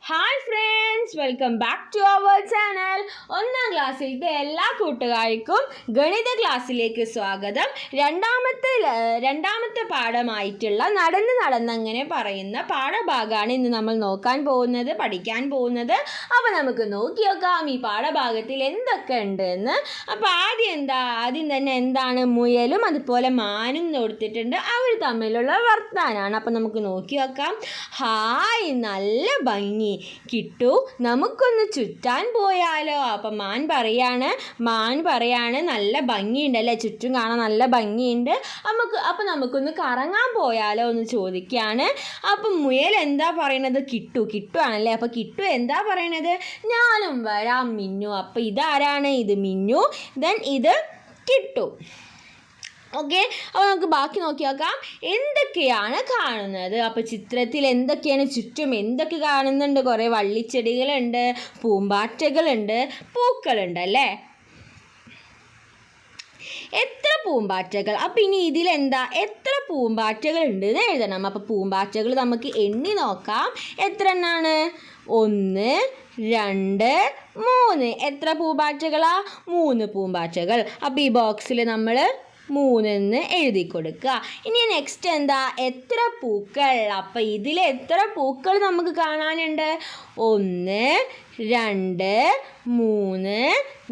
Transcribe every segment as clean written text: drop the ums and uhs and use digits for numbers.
Hi friends, welcome back to our channel. ഒന്നാം ക്ലാസ്സിലത്തെ എല്ലാ കൂട്ടുകാർക്കും ഗണിത ക്ലാസ്സിലേക്ക് സ്വാഗതം. രണ്ടാമത്തെ പാഠമായിട്ടുള്ള നടന്നങ്ങനെ പറയുന്ന പാഠഭാഗമാണ് ഇന്ന് നമ്മൾ പഠിക്കാൻ പോകുന്നത്. അപ്പോൾ നമുക്ക് നോക്കി നോക്കാം ഈ പാഠഭാഗത്തിൽ എന്തൊക്കെ ഉണ്ടെന്ന്. അപ്പോൾ ആദ്യം തന്നെ എന്താണ്, മുയലും അതുപോലെ മാനും കൊടുത്തിട്ടുണ്ട്. അവർ തമ്മിലുള്ള വർത്താനാണ്. അപ്പോൾ നമുക്ക് നോക്കി നോക്കാം. ഹായ്, നല്ല ഭംഗി കിട്ടു, നമുക്കൊന്ന് ചുറ്റാൻ പോയാലോ? അപ്പം മാൻ പറയാണ് നല്ല ഭംഗിയുണ്ടല്ലേ, ചുറ്റും കാണാൻ നല്ല ഭംഗിയുണ്ട്, അപ്പം നമുക്കൊന്ന് കറങ്ങാൻ പോയാലോ എന്ന് ചോദിക്കുകയാണ്. അപ്പം മുയൽ എന്താ പറയണത്? കിട്ടു ആണല്ലേ. അപ്പം കിട്ടു എന്താ പറയണത്? ഞാനും വരാം മിന്നു. അപ്പം ഇതാരാണ്? ഇത് മിന്നു, ദെൻ ഇത് കിട്ടു. ഓക്കെ, അപ്പോൾ നമുക്ക് ബാക്കി നോക്കി നോക്കാം എന്തൊക്കെയാണ് കാണുന്നത്. അപ്പോൾ ചിത്രത്തിൽ എന്തൊക്കെയാണ്, ചുറ്റും എന്തൊക്കെ കാണുന്നുണ്ട്? കുറേ വള്ളിച്ചെടികളുണ്ട്, പൂമ്പാറ്റകളുണ്ട്, പൂക്കളുണ്ട് അല്ലേ. എത്ര പൂമ്പാറ്റകൾ? അപ്പം ഇനി ഇതിലെന്താ, എത്ര പൂമ്പാറ്റകൾ ഉണ്ട് എന്ന് എഴുതണം. അപ്പോൾ പൂമ്പാറ്റകൾ നമുക്ക് എണ്ണി നോക്കാം. എത്ര എണ്ണാണ്? 1, 2, 3. എത്ര പൂമ്പാറ്റകളാ? 3 പൂമ്പാറ്റകൾ. അപ്പോൾ ഈ ബോക്സിൽ നമ്മൾ 3 എഴുതി കൊടുക്കുക. ഇനി നെക്സ്റ്റ് എന്താ, എത്ര പൂക്കൾ? അപ്പം ഇതിൽ എത്ര പൂക്കൾ നമുക്ക് കാണാനുണ്ട്? 1, 2, 3,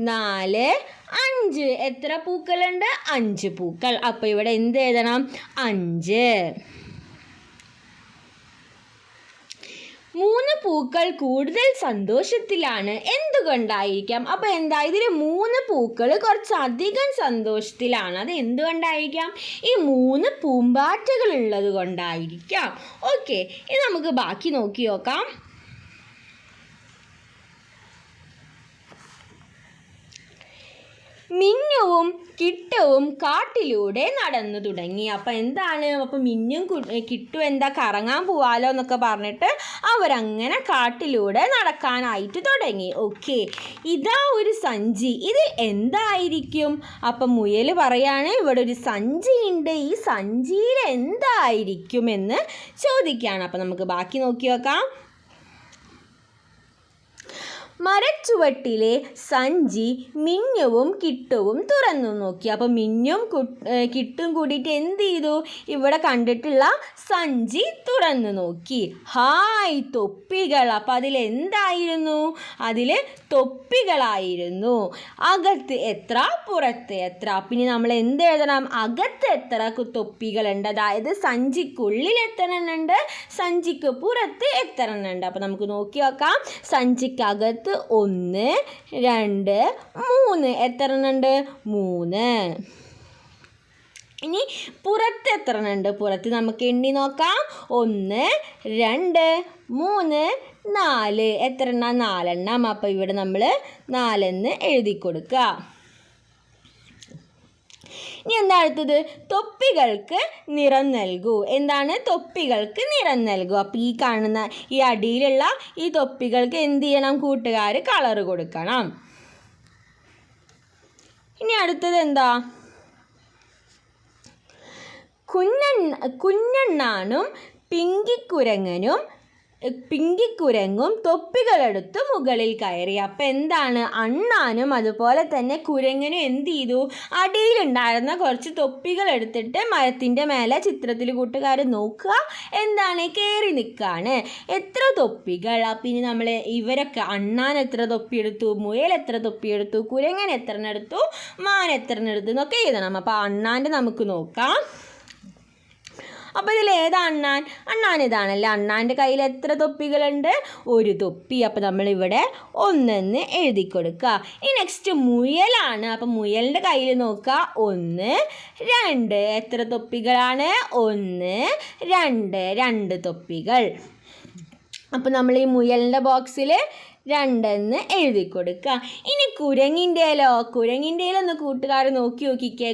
4, 5. എത്ര പൂക്കളുണ്ട്? 5 പൂക്കൾ. അപ്പം ഇവിടെ എന്ത് എഴുതണം? 5. 3 പൂക്കൾ കൂടുതൽ സന്തോഷത്തിലാണ്, എന്തുകൊണ്ടായിരിക്കാം? അപ്പോൾ എന്താ, ഇതിൽ 3 പൂക്കൾ കുറച്ചധികം സന്തോഷത്തിലാണ്. അത് എന്തുകൊണ്ടായിരിക്കാം? ഈ 3 പൂമ്പാറ്റകൾ ഉള്ളത് കൊണ്ടായിരിക്കാം. ഓക്കെ, ഇനി നമുക്ക് ബാക്കി നോക്കി നോക്കാം. മിന്നുവും കിട്ടുവും കാട്ടിലൂടെ നടന്നു തുടങ്ങി. അപ്പം എന്താണ്, അപ്പം മിന്നും കിട്ടു എന്താ, കറങ്ങാൻ പോവാലോ എന്നൊക്കെ പറഞ്ഞിട്ട് അവരങ്ങനെ കാട്ടിലൂടെ നടക്കാനായിട്ട് തുടങ്ങി. ഓക്കെ, ഇതാ ഒരു സഞ്ചി, ഇതിൽ എന്തായിരിക്കും? അപ്പം മുയൽ പറയാണ് ഇവിടെ ഒരു സഞ്ചിയുണ്ട്, ഈ സഞ്ചിയിൽ എന്തായിരിക്കും എന്ന് ചോദിക്കുകയാണ്. അപ്പം നമുക്ക് ബാക്കി നോക്കി നോക്കാം. മരച്ചുവട്ടിലെ സഞ്ചി മിന്നുവും കിട്ടുവും തുറന്നു നോക്കി. അപ്പോൾ മിന്നും കിട്ടും കൂടിയിട്ട് എന്ത് ചെയ്തു? ഇവിടെ കണ്ടിട്ടുള്ള സഞ്ചി തുറന്നു നോക്കി. ഹായ്, തൊപ്പികൾ. അപ്പോൾ അതിലെന്തായിരുന്നു? അതിൽ തൊപ്പികളായിരുന്നു. അകത്ത് എത്ര, പുറത്ത് എത്ര? പിന്നെ നമ്മൾ എന്ത് എഴുതണം? അകത്ത് എത്ര തൊപ്പികളുണ്ട്, അതായത് സഞ്ചിക്കുള്ളിൽ എത്ര എണ്ണുണ്ട്, സഞ്ചിക്ക് പുറത്ത് എത്ര എണ്ണുണ്ട്. അപ്പോൾ നമുക്ക് നോക്കി നോക്കാം. സഞ്ചിക്കകത്ത് 1, 2, 3. എത്ര എണ്ണുണ്ട്? 3. ഇനി പുറത്ത് എത്ര എണ്ണുണ്ട്? പുറത്ത് നമുക്ക് എണ്ണി നോക്കാം. 1, 2, 3, 4. എത്ര എണ്ണം? 4 എണ്ണം. അപ്പോൾ ഇവിടെ നമ്മൾ 4 എഴുതി കൊടുക്കുക. ഇനി എന്താ അടുത്തത്? തൊപ്പികൾക്ക് നിറം നൽകൂ. എന്താണ്? തൊപ്പികൾക്ക് നിറം നൽകൂ. അപ്പോൾ ഈ കാണുന്ന ഈ അടിയിലുള്ള ഈ തൊപ്പികൾക്ക് എന്ത് ചെയ്യണം? കൂട്ടുകാർ കളർ കൊടുക്കണം. ഇനി അടുത്തത് എന്താ? കുഞ്ഞണ്ണാനും പിങ്കിക്കുരങ്ങും തൊപ്പികളെടുത്ത് മുകളിൽ കയറി. അപ്പം എന്താണ്, അണ്ണാനും അതുപോലെ തന്നെ കുരങ്ങനും എന്ത് ചെയ്തു? അടിയിലുണ്ടായിരുന്ന കുറച്ച് തൊപ്പികൾ എടുത്തിട്ട് മരത്തിൻ്റെ മേലെ ചിത്രത്തിൽ കൂട്ടുകാർ നോക്കുക, എന്താണ്, കയറി നിൽക്കുകയാണ്. എത്ര തൊപ്പികൾ? അപ്പം ഇനി നമ്മൾ ഇവരൊക്കെ, അണ്ണാൻ എത്ര തൊപ്പിയെടുത്തു, മുയൽ എത്ര തൊപ്പിയെടുത്തു, കുരങ്ങൻ എത്ര എടുത്തു, മാൻ എത്ര എടുത്തു എന്നൊക്കെ എഴുതണം. അപ്പോൾ അണ്ണാൻ്റെ നമുക്ക് നോക്കാം. അപ്പോൾ ഇതിൽ ഏതാ അണ്ണാൻ? അണ്ണാൻ ഇതാണല്ലേ. അണ്ണാൻ്റെ കയ്യിൽ എത്ര തൊപ്പികളുണ്ട്? 1 തൊപ്പി. അപ്പോൾ നമ്മളിവിടെ 1 എഴുതി കൊടുക്കുക. ഈ നെക്സ്റ്റ് മുയലാണ്. അപ്പോൾ മുയലിൻ്റെ കയ്യിൽ നോക്കുക. 1, 2. എത്ര തൊപ്പികളാണ്? 1, 2 തൊപ്പികൾ. അപ്പോൾ നമ്മൾ ഈ മുയലിൻ്റെ ബോക്സിൽ 2 എഴുതി കൊടുക്കുക. ഇനി കുരങ്ങിൻ്റെ ഒന്ന് കൂട്ടുകാർ നോക്കിക്കേ.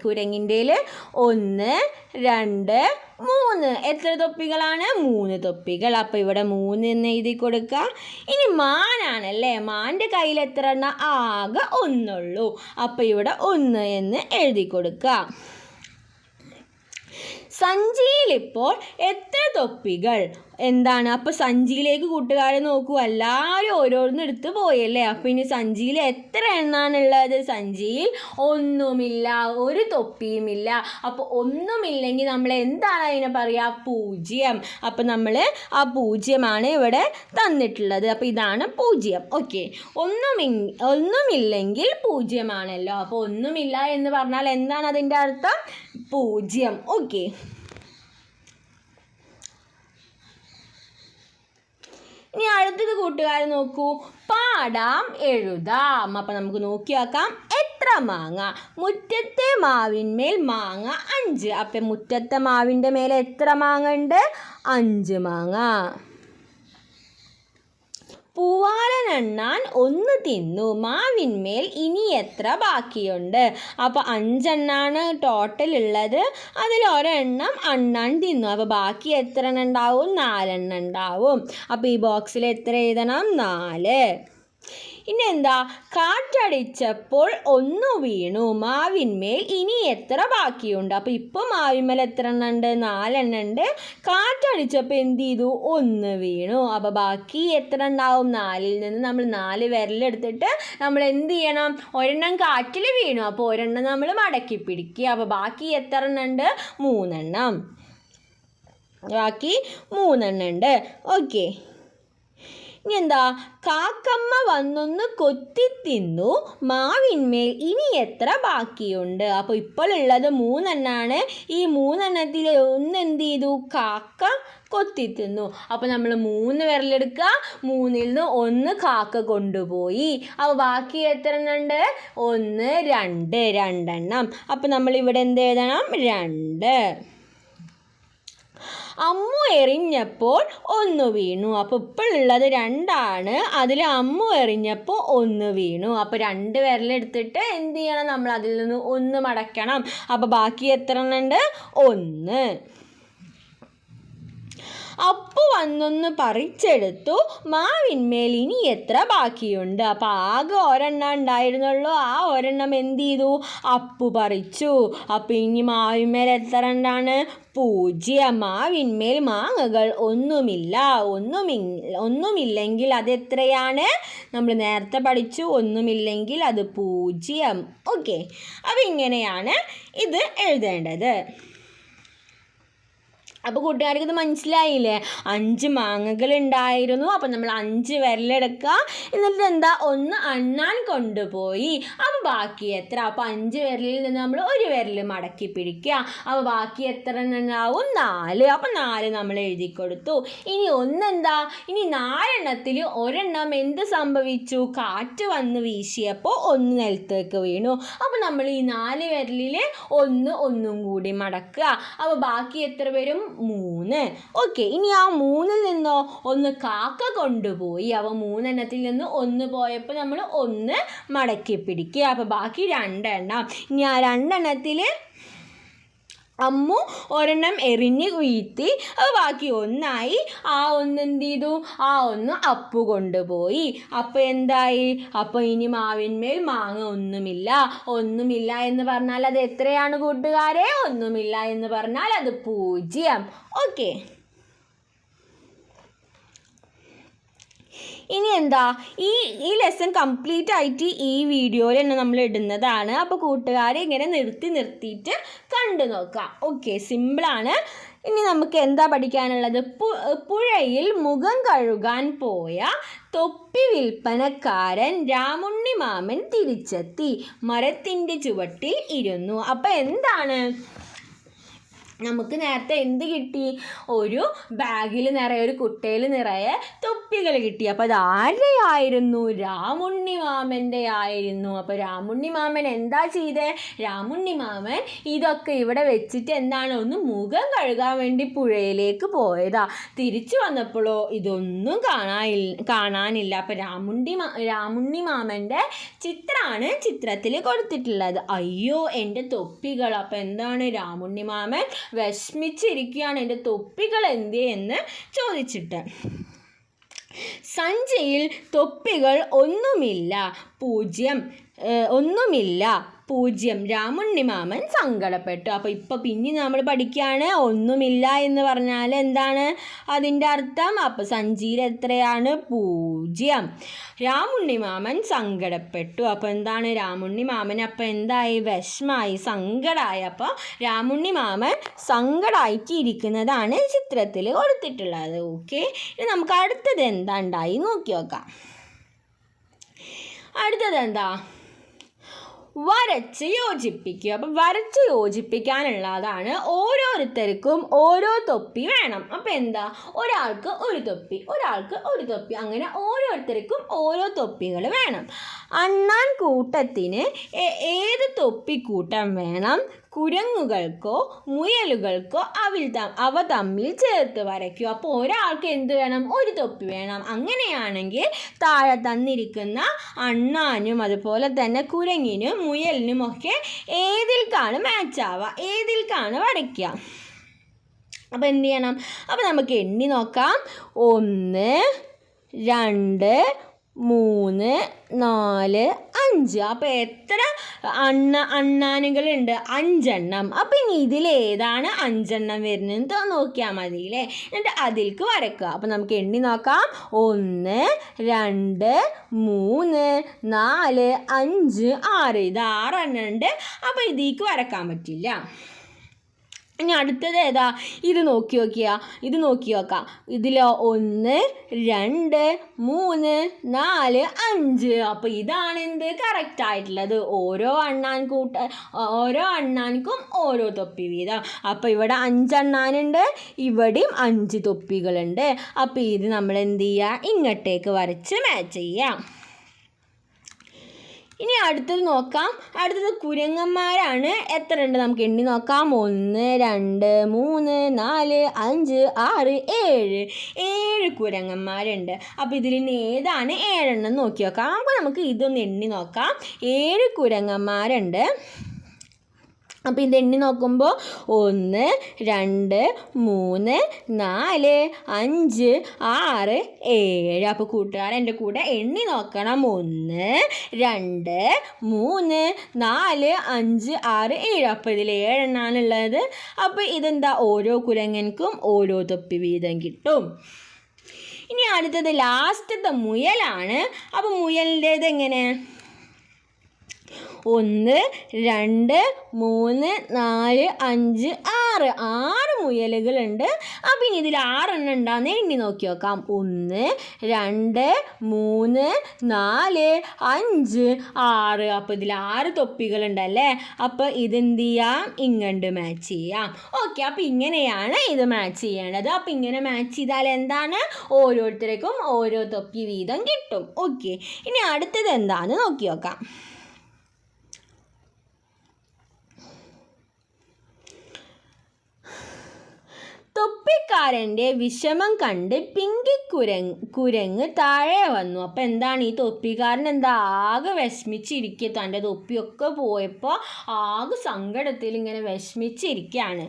കുരങ്ങിൻ്റെ 1, 2, 3. എത്ര തൊപ്പികളാണ്? 3 തൊപ്പികൾ. അപ്പോൾ ഇവിടെ 3 എഴുതി കൊടുക്കുക. ഇനി മാനാണല്ലേ. മാൻ്റെ കയ്യിൽ എത്ര എണ്ണം? ആകെ 1 ഉള്ളൂ. അപ്പോൾ ഇവിടെ 1 എഴുതി കൊടുക്കുക. സഞ്ചിയിൽ ഇപ്പോൾ എത്ര തൊപ്പികൾ? എന്താണ് അപ്പോൾ സഞ്ചിയിലേക്ക് കൂട്ടുകാരെ നോക്കൂ, എല്ലാവരും ഓരോന്ന് എടുത്ത് പോയല്ലേ. അപ്പോൾ ഇനി സഞ്ചിയിൽ എത്ര എണ്ണാണുള്ളത്? സഞ്ചിയിൽ ഒന്നുമില്ല, ഒരു തൊപ്പിയുമില്ല. അപ്പോൾ ഒന്നുമില്ലെങ്കിൽ നമ്മൾ എന്താണ് അതിനെ പറയുക? 0. അപ്പോൾ നമ്മൾ ആ 0 ഇവിടെ തന്നിട്ടുള്ളത്. അപ്പോൾ ഇതാണ് 0. ഓക്കെ, ഒന്നുമില്ലെങ്കിൽ 0 അപ്പോൾ ഒന്നുമില്ല എന്ന് പറഞ്ഞാൽ എന്താണ് അതിൻ്റെ അർത്ഥം? 0. ഓക്കെ, ഇനി അടുത്തത് കൂട്ടുകാർ നോക്കൂ, പാടാം എഴുതാം. അപ്പം നമുക്ക് നോക്കി നോക്കാം. എത്ര മാങ്ങ? മുറ്റത്തെ മാവിന്മേൽ മാങ്ങ 5. അപ്പം മുറ്റത്തെ മാവിൻ്റെ മേലെ എത്ര മാങ്ങ ഉണ്ട്? 5 മാങ്ങ. പൂവാലനെണ്ണാൻ 1 തിന്നു, മാവിന്മേൽ ഇനി എത്ര ബാക്കിയുണ്ട്? അപ്പോൾ 5 എണ്ണാണ് ടോട്ടൽ ഉള്ളത്, അതിൽ ഒരെണ്ണം അണ്ണാൻ തിന്നു. അപ്പോൾ ബാക്കി എത്ര എണ്ണം ഉണ്ടാവും? 4 എണ്ണം ഉണ്ടാവും. അപ്പോൾ ഈ ബോക്സിൽ എത്ര എഴുതണം? 4. ഇനി എന്താ? കാറ്റടിച്ചപ്പോൾ 1 വീണു, മാവിന്മേൽ ഇനി എത്ര ബാക്കിയുണ്ട്? അപ്പോൾ ഇപ്പോൾ മാവിന്മേൽ എത്ര എണ്ണം ഉണ്ട്? 4 എണ്ണം ഉണ്ട്. കാറ്റടിച്ചപ്പോൾ എന്ത് ചെയ്തു? 1 വീണു. അപ്പോൾ ബാക്കി എത്ര ഉണ്ടാവും? 4-ൽ നിന്ന് നമ്മൾ 4 വിരലെടുത്തിട്ട് നമ്മൾ എന്ത് ചെയ്യണം? ഒരെണ്ണം കാറ്റിൽ വീണു, അപ്പോൾ ഒരെണ്ണം നമ്മൾ മടക്കി പിടിക്കുക. അപ്പോൾ ബാക്കി എത്ര എണ്ണം ഉണ്ട്? 3 എണ്ണം. ബാക്കി 3 എണ്ണം ഉണ്ട്. ഓക്കെ, ഇനി എന്താ? കാക്കമ്മ വന്നൊന്ന് കൊത്തി തിന്നു, മാവിന്മേൽ ഇനി എത്ര ബാക്കിയുണ്ട്? അപ്പോൾ ഇപ്പോൾ ഉള്ളത് 3 എണ്ണമാണ്. ഈ 3 എണ്ണത്തിൽ ഒന്ന് എന്ത് ചെയ്തു? കാക്ക കൊത്തി തിന്നു. അപ്പോൾ നമ്മൾ 3 വിരലെടുക്കുക, 3-ൽ നിന്ന് 1 കാക്ക കൊണ്ടുപോയി. അപ്പോൾ ബാക്കി എത്ര എണ്ണം ഉണ്ട്? 1, 2, 2 എണ്ണം. അപ്പോൾ നമ്മൾ ഇവിടെ എന്ത് എഴുതണം? 2. അമ്മു എറിഞ്ഞപ്പോൾ 1 വീണു. അപ്പോൾ ഇപ്പോൾ ഉള്ളത് 2 ആണ്, അതിൽ അമ്മു എറിഞ്ഞപ്പോൾ 1 വീണു. അപ്പോൾ 2 വിരലെടുത്തിട്ട് എന്ത് ചെയ്യണം? നമ്മൾ അതിൽ നിന്ന് 1 മടക്കണം. അപ്പോൾ ബാക്കി എത്ര എണ്ണം ഉണ്ട്? 1. അപ്പു വന്നൊന്ന് പറിച്ചെടുത്തു, മാവിന്മേൽ ഇനി എത്ര ബാക്കിയുണ്ട്? അപ്പോൾ ആകെ ഒരെണ്ണം ഉണ്ടായിരുന്നുള്ളൂ, ആ ഒരെണ്ണം എന്ത് ചെയ്തു? അപ്പു പറിച്ചു. അപ്പോൾ ഇനി മാവിന്മേൽ എത്ര എണ്ണമാണ്? 0. മാവിന്മേൽ മാങ്ങകൾ ഒന്നുമില്ലെങ്കിൽ അതെത്രയാണ്? നമ്മൾ നേരത്തെ പഠിച്ചു, ഒന്നുമില്ലെങ്കിൽ അത് 0. ഓക്കെ, അപ്പോൾ ഇങ്ങനെയാണ് ഇത് എഴുതേണ്ടത്. അപ്പോൾ കൂട്ടുകാർക്ക് ഇത് മനസ്സിലായില്ലേ? 5 മാങ്ങകൾ ഉണ്ടായിരുന്നു. അപ്പോൾ നമ്മൾ 5 വിരലെടുക്കുക, എന്നിട്ട് എന്താ? 1 അണ്ണാൻ കൊണ്ടുപോയി. അപ്പോൾ ബാക്കി എത്ര? അപ്പോൾ 5 വിരലിൽ നിന്ന് നമ്മൾ 1 വിരൽ മടക്കി പിടിക്കുക. അപ്പോൾ ബാക്കി എത്ര എണ്ണം ഉണ്ടാവും? 4. അപ്പോൾ 4 നമ്മൾ എഴുതി കൊടുത്തു. ഇനി ഒന്നെന്താ? ഇനി 4 എണ്ണത്തിൽ ഒരെണ്ണം എന്ത് സംഭവിച്ചു? കാറ്റ് വന്ന് വീശിയപ്പോൾ 1 നിലത്തേക്ക് വീണു. അപ്പോൾ നമ്മൾ ഈ 4 വിരലിൽ 1 കൂടി മടക്കുക. അപ്പോൾ ബാക്കി എത്ര വരും? 3. ഓക്കെ, ഇനി ആ 3-ൽ നിന്നോ 1 കാക്ക കൊണ്ടുപോയി. അപ്പോൾ 3 എണ്ണത്തിൽ നിന്ന് 1 പോയപ്പോൾ നമ്മൾ 1 മടക്കി പിടിക്കുക. അപ്പോൾ ബാക്കി 2 എണ്ണം. ഇനി ആ 2 എണ്ണത്തിൽ അമ്മു ഒരെണ്ണം എറിഞ്ഞ് വീഴ്ത്തി, അത് ബാക്കി 1 ആയി. ആ 1 എന്ത് ചെയ്തു? ആ 1 അപ്പു കൊണ്ടുപോയി. അപ്പോൾ എന്തായി? അപ്പോൾ ഇനി മാവിന്മേൽ മാങ്ങ ഒന്നുമില്ല എന്ന് പറഞ്ഞാൽ അത് എത്രയാണ് കൂട്ടുകാരെ? ഒന്നുമില്ല എന്ന് പറഞ്ഞാൽ അത് 0. ഓക്കെ, ഇനി എന്താ? ഈ ലെസൺ കംപ്ലീറ്റ് ആയിട്ട് ഈ വീഡിയോയിൽ തന്നെ നമ്മൾ ഇടുന്നതാണ്. അപ്പോൾ കൂട്ടുകാരെ ഇങ്ങനെ നിർത്തിയിട്ട് കണ്ടു നോക്കാം. ഓക്കെ, സിമ്പിളാണ്. ഇനി നമുക്ക് എന്താ പഠിക്കാനുള്ളത്? പുഴയിൽ മുഖം കഴുകാൻ പോയ തൊപ്പി വിൽപ്പനക്കാരൻ രാമുണ്ണി മാമൻ തിരിച്ചെത്തി, മരത്തിൻ്റെ ചുവട്ടിൽ ഇരുന്നു. അപ്പോൾ എന്താണ്? നമുക്ക് നേരത്തെ എന്ത് കിട്ടി? ഒരു ബാഗിൽ നിറയെ, ഒരു കുട്ടയിൽ നിറയെ തൊപ്പികൾ കിട്ടി. അപ്പോൾ അത് ആരുടെ ആയിരുന്നു? രാമുണ്ണി മാമൻ്റെ ആയിരുന്നു. അപ്പോൾ രാമുണ്ണി മാമൻ എന്താ ചെയ്തേ? രാമുണ്ണി മാമൻ ഇതൊക്കെ ഇവിടെ വെച്ചിട്ട് എന്താണ്? ഒന്ന് മുഖം കഴുകാൻ വേണ്ടി പുഴയിലേക്ക് പോയതാ. തിരിച്ചു വന്നപ്പോഴോ ഇതൊന്നും കാണാനില്ല. അപ്പോൾ രാമുണ്ണി മാമൻ്റെ ചിത്രമാണ് ചിത്രത്തിൽ കൊടുത്തിട്ടുള്ളത്. അയ്യോ, എൻ്റെ തൊപ്പികൾ. അപ്പോൾ എന്താണ്? രാമുണ്ണി മാമൻ വിഷമിച്ചിരിക്കുകയാണ്, എൻ്റെ തൊപ്പികൾ എന്തേ എന്ന് ചോദിച്ചിട്ട്. സഞ്ചിയിൽ തൊപ്പികൾ ഒന്നുമില്ല, പൂജ്യം. ഒന്നുമില്ല, പൂജ്യം. രാമുണ്ണിമാമൻ സങ്കടപ്പെട്ടു. അപ്പോൾ ഇപ്പോൾ പിന്നെ നമ്മൾ പഠിക്കുകയാണ് ഒന്നുമില്ല എന്ന് പറഞ്ഞാൽ എന്താണ് അതിൻ്റെ അർത്ഥം. അപ്പോൾ സഞ്ചിയിൽ എത്രയാണ്? പൂജ്യം. രാമുണ്ണിമാമൻ സങ്കടപ്പെട്ടു. അപ്പോൾ എന്താണ് രാമുണ്ണിമാമൻ അപ്പോൾ എന്തായി? വിഷമായി, സങ്കടമായി. അപ്പോൾ രാമുണ്ണിമാമൻ സങ്കടമായിട്ട് ഇരിക്കുന്നതാണ് ചിത്രത്തിൽ കൊടുത്തിട്ടുള്ളത്. ഓക്കെ, ഇനി നമുക്ക് അടുത്തത് എന്താ ഉണ്ടായി നോക്കി നോക്കാം. അടുത്തത് എന്താ? വരച്ച് യോജിപ്പിക്കുക. അപ്പം വരച്ച് യോജിപ്പിക്കാനുള്ളതാണ്. ഓരോരുത്തർക്കും ഓരോ തൊപ്പി വേണം. അപ്പം എന്താ? ഒരാൾക്ക് ഒരു തൊപ്പി, ഒരാൾക്ക് ഒരു തൊപ്പി, അങ്ങനെ ഓരോരുത്തർക്കും ഓരോ തൊപ്പികൾ വേണം. അണ്ണാൻ കൂട്ടത്തിന് ഏത് തൊപ്പിക്കൂട്ടം വേണം? കുരങ്ങുകൾക്കോ മുയലുകൾക്കോ അവ തമ്മിൽ ചേർത്ത് വരയ്ക്കുക. അപ്പോൾ ഒരാൾക്ക് എന്ത് വേണം? ഒരു തൊപ്പി വേണം. അങ്ങനെയാണെങ്കിൽ താഴെ തന്നിരിക്കുന്ന അണ്ണാനും അതുപോലെ തന്നെ കുരങ്ങിനും മുയലിനുമൊക്കെ ഏതിൽക്കാണ് മാച്ചാവുക, ഏതിൽക്കാണ് വരയ്ക്കുക? അപ്പോൾ എന്ത് ചെയ്യണം? അപ്പോൾ നമുക്ക് എണ്ണി നോക്കാം. 1 2 3 4 5. അപ്പോൾ എത്ര അണ്ണാനുകളുണ്ട്? 5 എണ്ണം. അപ്പോൾ ഇനി ഇതിലേതാണ് 5 എണ്ണം വരുന്നത് നോക്കിയാൽ മതി അല്ലേ. എന്നിട്ട് അതിലേക്ക് വരക്കുക. അപ്പോൾ നമുക്ക് എണ്ണി നോക്കാം. 1 2 3 4 5 6. ഇത് 6 എണ്ണം ഉണ്ട്. അപ്പോൾ ഇതിലേക്ക് വരക്കാൻ പറ്റില്ല. ഇനി അടുത്തത് ഏതാ? ഇത് നോക്കി നോക്കാം. ഇതിൽ 1 2 3 4 5. അപ്പോൾ ഇതാണ് എന്ത് കറക്റ്റ് ആയിട്ടുള്ളത്. ഓരോ അണ്ണാൻക്കും ഓരോ തൊപ്പി വീതം. അപ്പോൾ ഇവിടെ 5 അണ്ണാനുണ്ട്, ഇവിടെയും 5 തൊപ്പികളുണ്ട്. അപ്പോൾ ഇത് നമ്മൾ എന്ത് ചെയ്യുക? ഇങ്ങോട്ടേക്ക് വരച്ച് മാച്ച് ചെയ്യാം. ഇനി അടുത്തത് നോക്കാം. അടുത്തത് കുരങ്ങന്മാരാണ്. എത്ര ഉണ്ട് നമുക്ക് എണ്ണി നോക്കാം. 1 2 3 4 5 6 7 കുരങ്ങന്മാരുണ്ട്. അപ്പോൾ ഇതിൽ നിന്ന് ഏതാണ് 7 എണ്ണം നോക്കി നോക്കാം. അപ്പോൾ നമുക്ക് ഇതൊന്ന് എണ്ണി നോക്കാം. 7 കുരങ്ങന്മാരുണ്ട്. അപ്പോൾ ഇത് എണ്ണി നോക്കുമ്പോൾ 1 2 3 4 5 6 7. അപ്പോൾ കൂട്ടുകാർ എൻ്റെ കൂടെ എണ്ണി നോക്കണം. 1 2 3 4 5 6 7. അപ്പോൾ ഇതിൽ 7 എണ്ണാണുള്ളത്. അപ്പോൾ ഇതെന്താ? ഓരോ കുരങ്ങൻക്കും ഓരോ തൊപ്പി വീതം കിട്ടും. ഇനി അടുത്തത് ലാസ്റ്റത്തെ മുയലാണ്. അപ്പോൾ മുയലിൻ്റേത് എങ്ങനെ? 1 2 3 4 5 6 മുയലുകളുണ്ട്. അപ്പം ഇനി ഇതിൽ 6 എണ്ണം ഉണ്ടാകുന്ന എണ്ണി നോക്കി നോക്കാം. 1 2 3 4 5 6. അപ്പോൾ ഇതിൽ 6 തൊപ്പികളുണ്ടല്ലേ. അപ്പോൾ ഇതെന്ത് ചെയ്യാം? ഇങ്ങോട്ട് മാച്ച് ചെയ്യാം. ഓക്കെ, അപ്പോൾ ഇങ്ങനെയാണ് ഇത് മാച്ച് ചെയ്യേണ്ടത്. അപ്പോൾ ഇങ്ങനെ മാച്ച് ചെയ്താൽ എന്താണ്? ഓരോരുത്തർക്കും ഓരോ തൊപ്പി വീതം കിട്ടും. ഓക്കെ, ഇനി അടുത്തത് എന്താണെന്ന് നോക്കി നോക്കാം. തൊപ്പിക്കാരൻ്റെ വിഷമം കണ്ട് പിങ്കി കുരങ്ങ് താഴെ വന്നു. അപ്പോൾ എന്താണ്? ഈ തൊപ്പിക്കാരൻ എന്താ? ആകെ വിഷമിച്ചിരിക്കുക. തൻ്റെ തൊപ്പിയൊക്കെ പോയപ്പോൾ ആകെ സങ്കടത്തിൽ ഇങ്ങനെ വിഷമിച്ചിരിക്കുകയാണ്.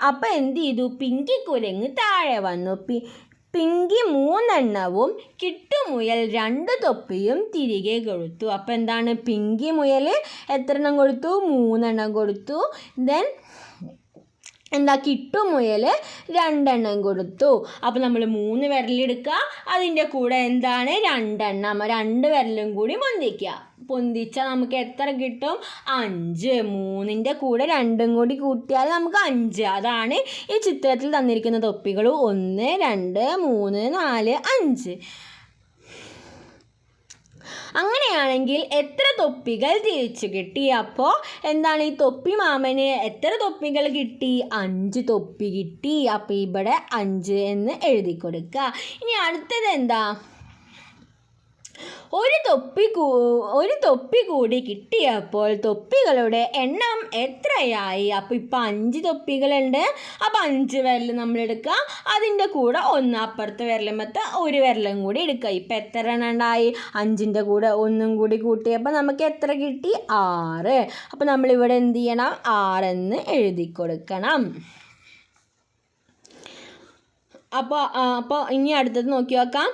അപ്പോൾ എന്ത് ചെയ്തു? പിങ്കി കുരങ്ങ് താഴെ വന്നു. പിങ്കി 3 എണ്ണവും കിട്ടുമുയൽ 2 തൊപ്പിയും തിരികെ കൊടുത്തു. അപ്പോൾ എന്താണ്? പിങ്കി മുയൽ എത്ര എണ്ണം കൊടുത്തു? 3 എണ്ണം കൊടുത്തു. ദെൻ എന്താ? കിട്ടുമുയൽ 2 എണ്ണം കൊടുത്തു. അപ്പോൾ നമ്മൾ 3 വിരലെടുക്കുക, അതിൻ്റെ കൂടെ എന്താണ്? 2 എണ്ണം, 2 വിരലും കൂടി പൊന്തിച്ചാൽ നമുക്ക് എത്ര കിട്ടും? 5. 3ൻ്റെ കൂടെ 2ഉം കൂടി കൂട്ടിയാൽ നമുക്ക് 5. അതാണ് ഈ ചിത്രത്തിൽ തന്നിരിക്കുന്ന തൊപ്പികൾ. 1 2 3 4 5. അങ്ങനെയാണെങ്കിൽ എത്ര തൊപ്പികൾ തിരിച്ചു കിട്ടി? അപ്പോൾ എന്താണ്? ഈ തൊപ്പി മാമന് എത്ര തൊപ്പികൾ കിട്ടി? 5 തൊപ്പി കിട്ടി. അപ്പോൾ ഇവിടെ 5 എന്ന് എഴുതി കൊടുക്കുക. ഇനി അടുത്തത് എന്താ? ഒരു തൊപ്പി കൂടി കിട്ടിയപ്പോൾ തൊപ്പികളുടെ എണ്ണം എത്രയായി? അപ്പോൾ ഇപ്പോൾ 5 തൊപ്പികളുണ്ട്. അപ്പോൾ 5 വിരൽ നമ്മൾ എടുക്കുക, അതിൻ്റെ കൂടെ 1 അപ്പുറത്തെ വിരലുമത്തെ 1 വിരലും കൂടി എടുക്കുക. ഇപ്പോൾ എത്ര എണ്ണം ഉണ്ടായി? 5ൻ്റെ കൂടെ 1 കൂടി കൂട്ടിയപ്പോൾ നമുക്ക് എത്ര കിട്ടി? 6. അപ്പോൾ നമ്മളിവിടെ എന്ത് ചെയ്യണം? 6 എന്ന് എഴുതി കൊടുക്കണം. അപ്പോൾ ഇനി അടുത്തത് നോക്കി നോക്കാം.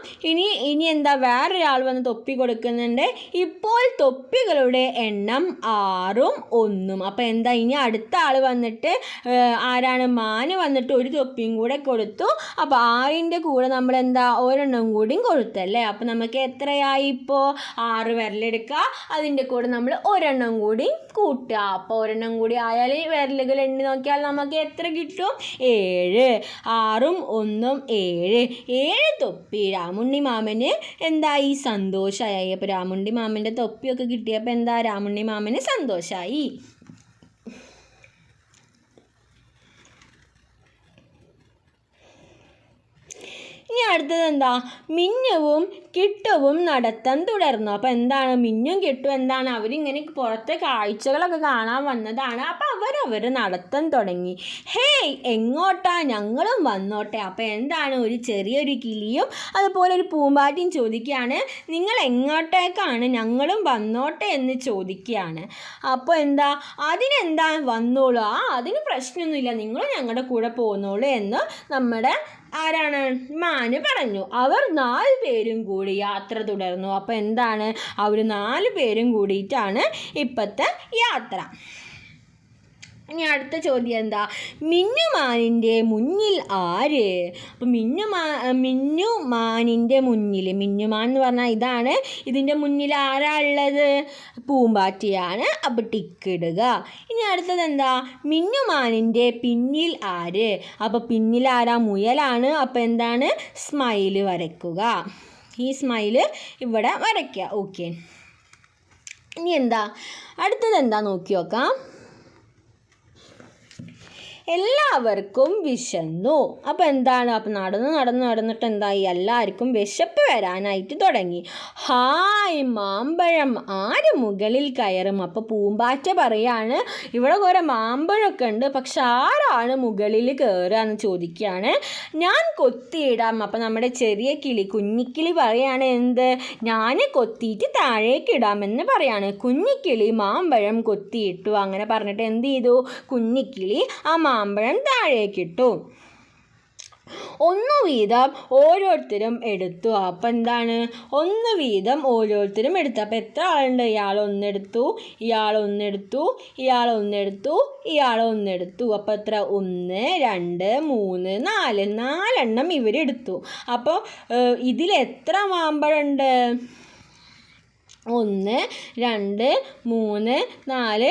ഇനി എന്താ വേറൊരാൾ വന്ന് തൊപ്പി കൊടുക്കുന്നുണ്ട്. ഇപ്പോൾ തൊപ്പികളുടെ എണ്ണം 6ഉം 1ഉം. അപ്പോൾ എന്താ ഇനി അടുത്ത ആൾ വന്നിട്ട് ആരാണ്? മാന് വന്നിട്ട് ഒരു തൊപ്പിയും കൂടെ കൊടുത്തു. അപ്പോൾ 6ൻ്റെ കൂടെ നമ്മൾ എന്താ ഒരെണ്ണം കൂടിയും കൊടുത്തല്ലേ. അപ്പോൾ നമുക്ക് എത്രയായി? ഇപ്പോൾ 6 വിരലെടുക്കുക, അതിൻ്റെ കൂടെ നമ്മൾ ഒരെണ്ണം കൂടി കൂട്ടുക. അപ്പോൾ ഒരെണ്ണം കൂടി ആയാൽ വിരലുകൾ എണ്ണി നോക്കിയാൽ നമുക്ക് എത്ര കിട്ടും? 7. 6ഉം 1ഉം 7 തൊപ്പി. രാമുണ്ണി മാമന് എന്തായി? സന്തോഷമായി. അപ്പോൾ രാമുണ്ണി മാമൻ്റെ തൊപ്പിയൊക്കെ കിട്ടിയപ്പോൾ എന്താ? രാമുണ്ണി മാമന് സന്തോഷമായി. ഇനി അടുത്തത് എന്താ? മിന്നുവും കിട്ടുവും നടത്തം തുടർന്നു. അപ്പോൾ എന്താണ്? മിന്നും കിട്ടും എന്താണ്? അവരിങ്ങനെ പുറത്തെ കാഴ്ചകളൊക്കെ കാണാൻ വന്നതാണ്. അപ്പോൾ അവർ നടത്തം തുടങ്ങി. ഹേയ്, എങ്ങോട്ടാ? ഞങ്ങളും വന്നോട്ടെ. അപ്പോൾ എന്താണ്? ഒരു ചെറിയൊരു കിളിയും അതുപോലെ ഒരു പൂമ്പാറ്റയും ചോദിക്കുകയാണ്, നിങ്ങൾ എങ്ങോട്ടേക്കാണ്? ഞങ്ങളും വന്നോട്ടെ എന്ന് ചോദിക്കുകയാണ്. അപ്പോൾ എന്താ? അതിനെന്താ, വന്നോളൂ, അതിന് പ്രശ്നമൊന്നുമില്ല, നിങ്ങൾ ഞങ്ങളുടെ കൂടെ പോന്നോളൂ എന്ന് നമ്മുടെ ആരാണ്? മാന് പറഞ്ഞു. അവർ 4 പേരും കൂടി യാത്ര തുടർന്നു. അപ്പോൾ എന്താണ്? അവർ 4 പേരും കൂടിയിട്ടാണ് ഇപ്പോഴത്തെ യാത്ര. ഇനി അടുത്ത ചോദ്യം എന്താ? മിന്നുമാനിൻ്റെ മുന്നിൽ ആര്? അപ്പോൾ മിന്നുമാനിൻ്റെ മുന്നിൽ, മിന്നുമാൻ എന്ന് പറഞ്ഞാൽ ഇതാണ്. ഇതിൻ്റെ മുന്നിൽ ആരാ ഉള്ളത്? പൂമ്പാറ്റയാണ്. അപ്പോൾ ടിക്ക് ഇടുക. ഇനി അടുത്തത് എന്താ? മിന്നുമാനിൻ്റെ പിന്നിൽ ആര്? അപ്പോൾ പിന്നിൽ ആരാ? മുയലാണ്. അപ്പോൾ എന്താണ്? സ്മൈല് വരയ്ക്കുക. ഈ സ്മൈല് ഇവിടെ വരയ്ക്കുക. ഓക്കെ. ഇനി എന്താ അടുത്തത്? എന്താ നോക്കി നോക്കാം. എല്ലാവർക്കും വിശന്നു. അപ്പോൾ എന്താണ്? അപ്പോൾ നടന്നിട്ട് എന്തായി? എല്ലാവർക്കും വിശപ്പ് വരാനായിട്ട് തുടങ്ങി. ഹായ് മാമ്പഴം, ആര് മുകളിൽ കയറും? അപ്പോൾ പൂമ്പാറ്റ പറയാണ്, ഇവിടെ കുറേ മാമ്പഴമൊക്കെ ഉണ്ട്, പക്ഷെ ആരാണ് മുകളിൽ കയറുക എന്ന് ചോദിക്കുകയാണ്. ഞാൻ കൊത്തിയിടാം. അപ്പോൾ നമ്മുടെ ചെറിയ കിളി, കുഞ്ഞിക്കിളി പറയാണ് എന്ത്? ഞാൻ കൊത്തിയിട്ട് താഴേക്ക് ഇടാമെന്ന് പറയാണ്. കുഞ്ഞിക്കിളി മാമ്പഴം കൊത്തിയിട്ടു. അങ്ങനെ പറഞ്ഞിട്ട് എന്ത് ചെയ്തു? കുഞ്ഞിക്കിളി ആ മാമ്പഴം താഴേക്കിട്ടു. 1 വീതം ഓരോരുത്തരും എടുത്തു. അപ്പം എന്താണ്? 1 വീതം ഓരോരുത്തരും എടുത്തു. അപ്പം എത്ര ആളുണ്ട്? ഇയാൾ 1 എടുത്തു, ഇയാൾ 1 എടുത്തു, ഇയാൾ 1 എടുത്തു, ഇയാൾ 1 എടുത്തു. അപ്പം എത്ര? 1, 2, 3, 4. 4 എണ്ണം ഇവരെടുത്തു. അപ്പോൾ ഇതിൽ എത്ര മാമ്പഴമുണ്ട്? 1, 2, 3, 4,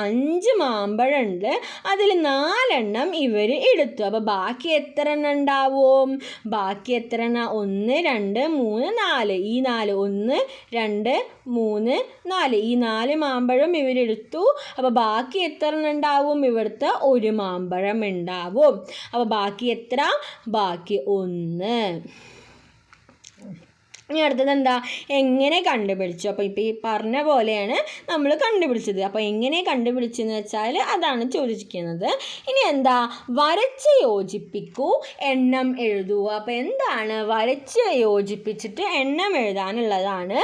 5 മാമ്പഴമുണ്ട്. അതിൽ 4 എണ്ണം ഇവർ എടുത്തു. അപ്പോൾ ബാക്കി എത്ര എണ്ണം ഉണ്ടാവും? ബാക്കി എത്ര എണ്ണം? 1, 2, 3, 4. ഈ 4, 1, 2, 3, 4. ഈ 4 മാമ്പഴം ഇവരെടുത്തു. അപ്പോൾ ബാക്കി എത്ര എണ്ണം ഉണ്ടാവും? ഇവിടുത്തെ 1 മാമ്പഴം ഉണ്ടാവും. അപ്പോൾ ബാക്കി എത്ര? ബാക്കി 1. ഇനി അടുത്തത് എന്താ? എങ്ങനെ കണ്ടുപിടിച്ചു? അപ്പോൾ ഇപ്പോൾ ഈ പറഞ്ഞ പോലെയാണ് നമ്മൾ കണ്ടുപിടിച്ചത്. അപ്പോൾ എങ്ങനെ കണ്ടുപിടിച്ചെന്ന് വെച്ചാൽ അതാണ് ചോദിക്കുന്നത്. ഇനി എന്താ? വരച്ച് യോജിപ്പിക്കൂ, എണ്ണം എഴുതൂ. അപ്പോൾ എന്താണ്? വരച്ച് യോജിപ്പിച്ചിട്ട് എണ്ണം എഴുതാനുള്ളതാണ്.